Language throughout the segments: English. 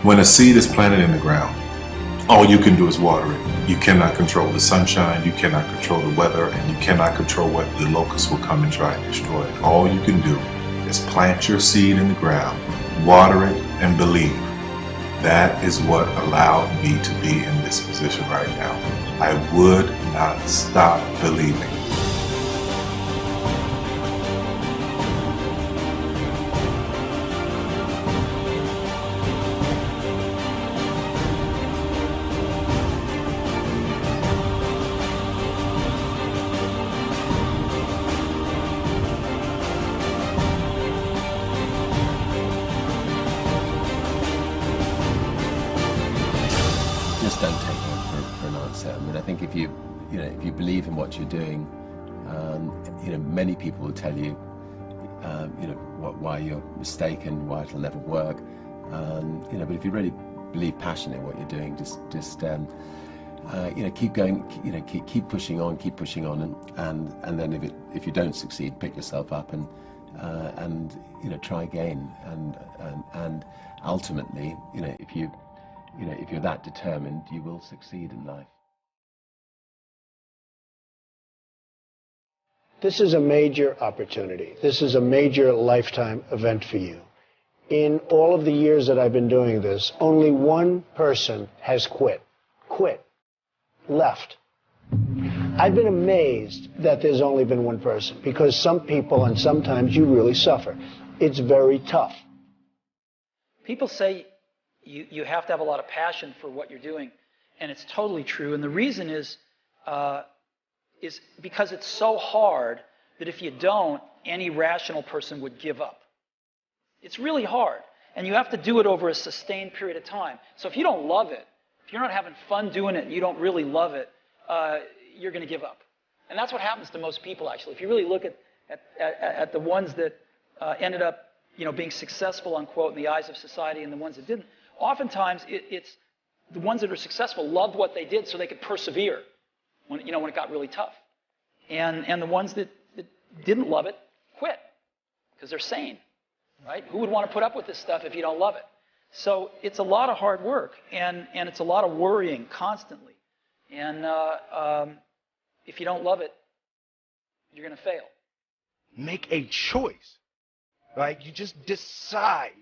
When a seed is planted in the ground, all you can do is water it. You cannot control the sunshine, you cannot control the weather, and you cannot control whether the locusts will come and try and destroy it. All you can do is plant your seed in the ground, water it, and believe. That is what allowed me to be in this position right now. I would not stop believing. Just don't take no for an answer. I mean, I think if you believe in what you're doing, many people will tell you, why you're mistaken, why it'll never work. But if you really believe passionately in what you're doing, just keep going. Keep pushing on, and then if you don't succeed, pick yourself up and try again. And ultimately, if you're that determined, you will succeed in life. This is a major opportunity. This is a major lifetime event for you. In all of the years that I've been doing this, only one person has quit, left. I've been amazed that there's only been one person, because some people, and sometimes you really suffer. It's very tough. People say you have to have a lot of passion for what you're doing, and it's totally true. And the reason is because it's so hard that if you don't, any rational person would give up. It's really hard, and you have to do it over a sustained period of time. So if you don't love it, if you're not having fun doing it and you don't really love it, you're going to give up. And that's what happens to most people, actually. If you really look at the ones that ended up being successful, unquote, in the eyes of society, and the ones that didn't, oftentimes it's the ones that are successful loved what they did so they could persevere when it got really tough. And the ones that didn't love it quit because they're sane, right? Who would want to put up with this stuff if you don't love it? So it's a lot of hard work, and it's a lot of worrying constantly. And if you don't love it, you're going to fail. Make a choice, right? You just decide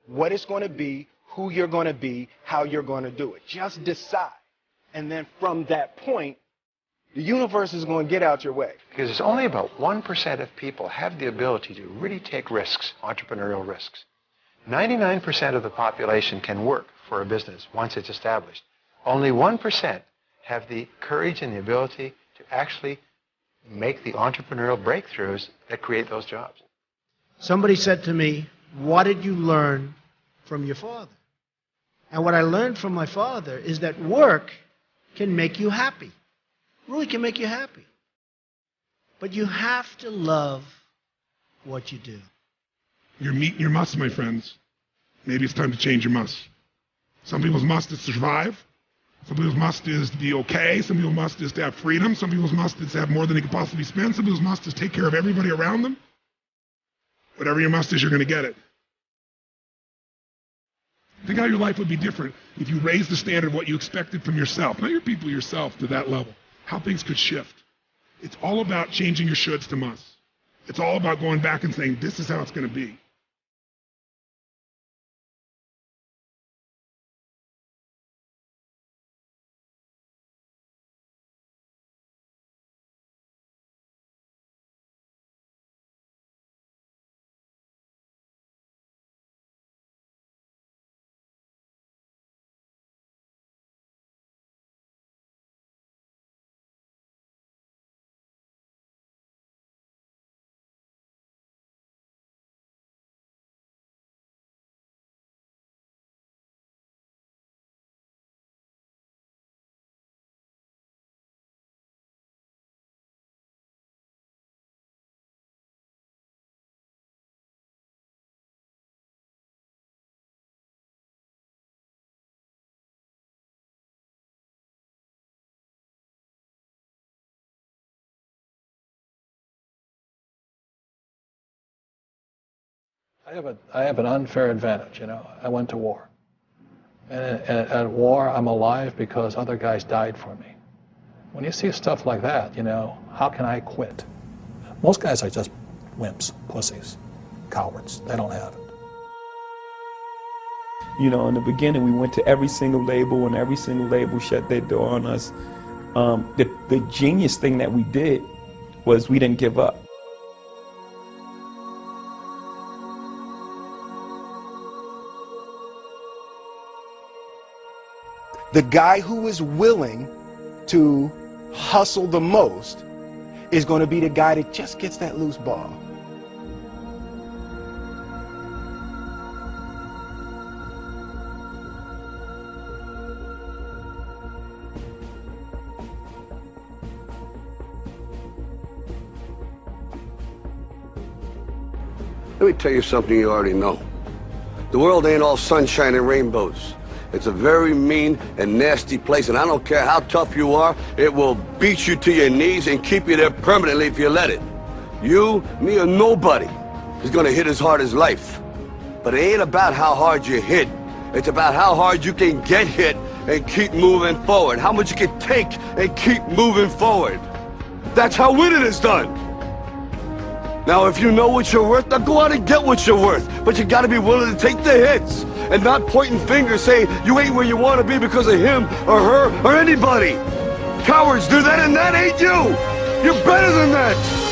what it's going to be, who you're going to be, how you're going to do it. Just decide. And then from that point, the universe is going to get out your way. Because it's only about 1% of people have the ability to really take risks, entrepreneurial risks. 99% of the population can work for a business once it's established. Only 1% have the courage and the ability to actually make the entrepreneurial breakthroughs that create those jobs. Somebody said to me, what did you learn from your father? And what I learned from my father is that work can make you happy. Really can make you happy. But you have to love what you do. You're meeting your must, my friends. Maybe it's time to change your must. Some people's must is to survive. Some people's must is to be okay. Some people's must is to have freedom. Some people's must is to have more than they could possibly spend. Some people's must is to take care of everybody around them. Whatever your must is, you're going to get it. Think how your life would be different if you raised the standard of what you expected from yourself, not your people, yourself, to that level. How things could shift. It's all about changing your shoulds to musts. It's all about going back and saying, this is how it's going to be. I have an unfair advantage, I went to war. And at war, I'm alive because other guys died for me. When you see stuff like that, you know, how can I quit? Most guys are just wimps, pussies, cowards. They don't have it. You know, in the beginning, we went to every single label, and every single label shut their door on us. The genius thing that we did was we didn't give up. The guy who is willing to hustle the most is going to be the guy that just gets that loose ball. Let me tell you something you already know. The world ain't all sunshine and rainbows. It's a very mean and nasty place, and I don't care how tough you are, it will beat you to your knees and keep you there permanently if you let it. You, me, or nobody is gonna hit as hard as life. But it ain't about how hard you hit. It's about how hard you can get hit and keep moving forward. How much you can take and keep moving forward. That's how winning is done. Now, if you know what you're worth, now go out and get what you're worth. But you gotta be willing to take the hits and not pointing fingers saying you ain't where you wanna be because of him or her or anybody. Cowards do that, and that ain't you. You're better than that.